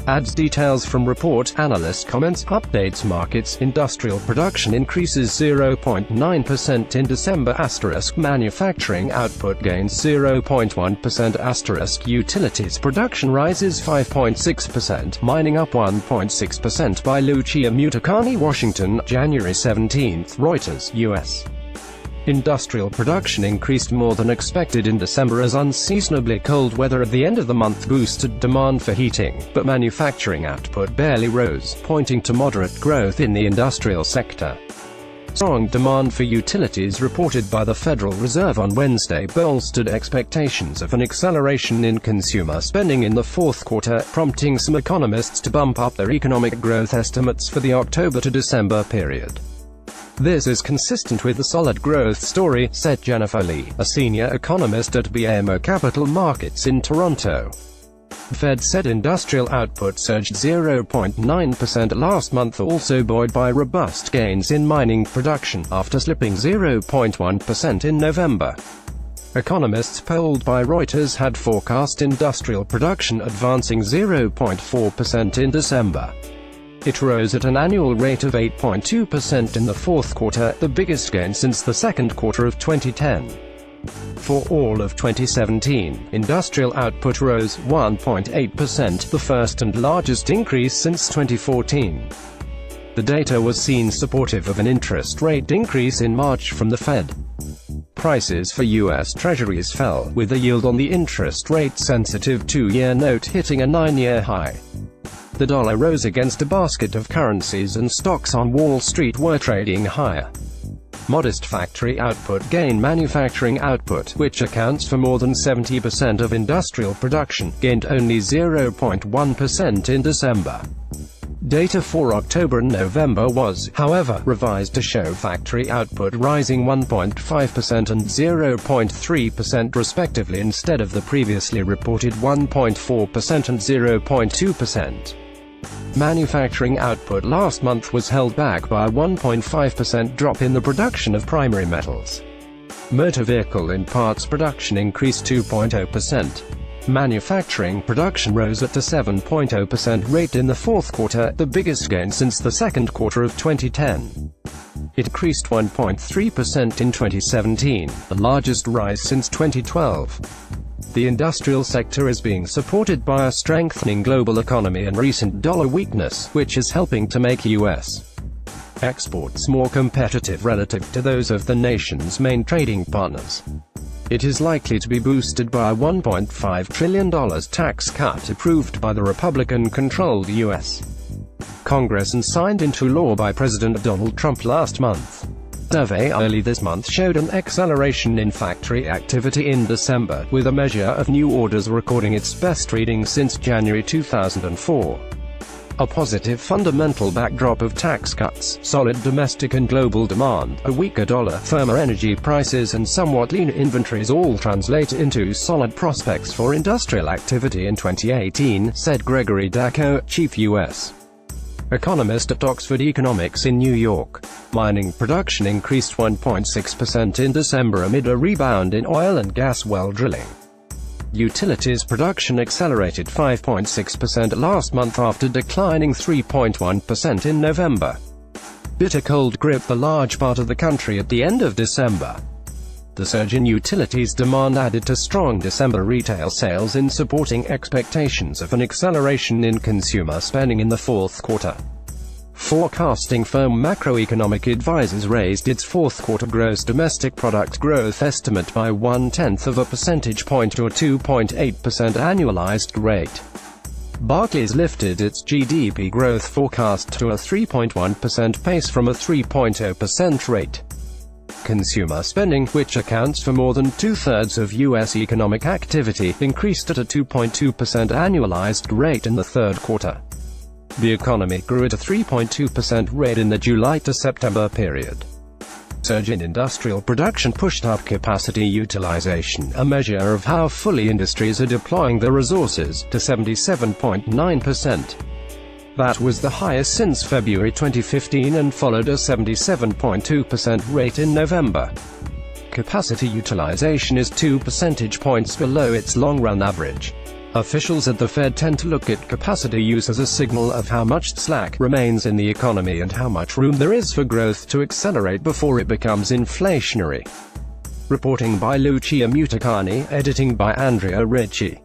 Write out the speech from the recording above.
Adds details from report, analyst comments, updates markets, industrial production increases 0.9% in December *, manufacturing output gains 0.1% *, utilities production rises 5.6%, mining up 1.6% by Lucia Mutakani, Washington, January 17, Reuters, U.S. Industrial production increased more than expected in December as unseasonably cold weather at the end of the month boosted demand for heating, but manufacturing output barely rose, pointing to moderate growth in the industrial sector. Strong demand for utilities reported by the Federal Reserve on Wednesday bolstered expectations of an acceleration in consumer spending in the fourth quarter, prompting some economists to bump up their economic growth estimates for the October to December period. This is consistent with the solid growth story, said Jennifer Lee, a senior economist at BMO Capital Markets in Toronto. The Fed said industrial output surged 0.9% last month, also buoyed by robust gains in mining production, after slipping 0.1% in November. Economists polled by Reuters had forecast industrial production advancing 0.4% in December. It rose at an annual rate of 8.2% in the fourth quarter, the biggest gain since the second quarter of 2010. For all of 2017, industrial output rose 1.8%, the first and largest increase since 2014. The data was seen supportive of an interest rate increase in March from the Fed. Prices for U.S. Treasuries fell, with the yield on the interest rate-sensitive 2-year note hitting a 9-year high. The dollar rose against a basket of currencies and stocks on Wall Street were trading higher. Modest factory output gain. Manufacturing output, which accounts for more than 70% of industrial production, gained only 0.1% in December. Data for October and November was, however, revised to show factory output rising 1.5% and 0.3% respectively instead of the previously reported 1.4% and 0.2%. Manufacturing output last month was held back by a 1.5% drop in the production of primary metals. Motor vehicle and parts production increased 2.0%. Manufacturing production rose at a 7.0% rate in the fourth quarter, the biggest gain since the second quarter of 2010. It increased 1.3% in 2017, the largest rise since 2012. The industrial sector is being supported by a strengthening global economy and recent dollar weakness, which is helping to make U.S. exports more competitive relative to those of the nation's main trading partners. It is likely to be boosted by a $1.5 trillion tax cut approved by the Republican-controlled U.S. Congress and signed into law by President Donald Trump last month. A survey early this month showed an acceleration in factory activity in December, with a measure of new orders recording its best reading since January 2004. A positive fundamental backdrop of tax cuts, solid domestic and global demand, a weaker dollar, firmer energy prices and somewhat leaner inventories all translate into solid prospects for industrial activity in 2018, said Gregory Dacko, chief U.S. economist at Oxford Economics in New York. Mining production increased 1.6% in December amid a rebound in oil and gas well drilling. Utilities production accelerated 5.6% last month after declining 3.1% in November. Bitter cold gripped a large part of the country at the end of December. The surge in utilities demand added to strong December retail sales in supporting expectations of an acceleration in consumer spending in the fourth quarter. Forecasting firm Macroeconomic Advisors raised its fourth quarter gross domestic product growth estimate by 0.1 percentage point to a 2.8% annualized rate. Barclays lifted its GDP growth forecast to a 3.1% pace from a 3.0% rate. Consumer spending, which accounts for more than two-thirds of U.S. economic activity, increased at a 2.2% annualized rate in the third quarter. The economy grew at a 3.2% rate in the July to September period. Surge in industrial production pushed up capacity utilization, a measure of how fully industries are deploying their resources, to 77.9%. That was the highest since February 2015 and followed a 77.2% rate in November. Capacity utilization is 2 percentage points below its long-run average. Officials at the Fed tend to look at capacity use as a signal of how much slack remains in the economy and how much room there is for growth to accelerate before it becomes inflationary. Reporting by Lucia Mutakani, editing by Andrea Ricci.